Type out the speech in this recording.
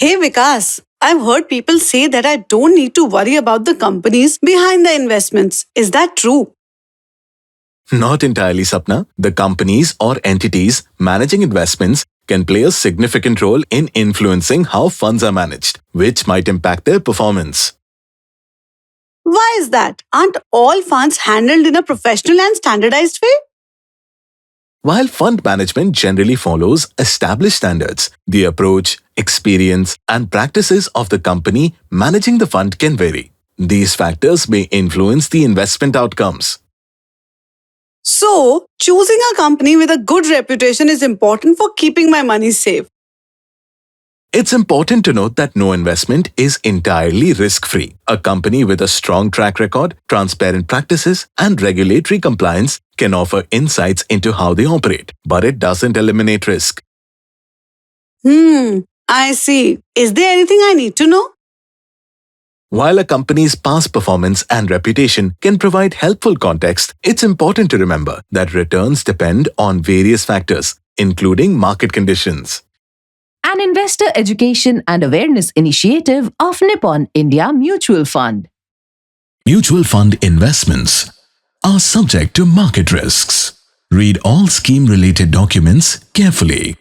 Hey Vikas, I've heard people say that I don't need to worry about the companies behind the investments. Is that true? Not entirely, Sapna. The companies or entities managing investments can play a significant role in influencing how funds are managed, which might impact their performance. Why is that? Aren't all funds handled in a professional and standardized way? While fund management generally follows established standards, the approach, experience, and practices of the company managing the fund can vary. These factors may influence the investment outcomes. So, choosing a company with a good reputation is important for keeping my money safe. It's important to note that no investment is entirely risk-free. A company with a strong track record, transparent practices, and regulatory compliance can offer insights into how they operate, but it doesn't eliminate risk. I see. Is there anything I need to know? While a company's past performance and reputation can provide helpful context, it's important to remember that returns depend on various factors, including market conditions. An investor education and awareness initiative of Nippon India Mutual Fund. Mutual fund investments are subject to market risks. Read all scheme-related documents carefully.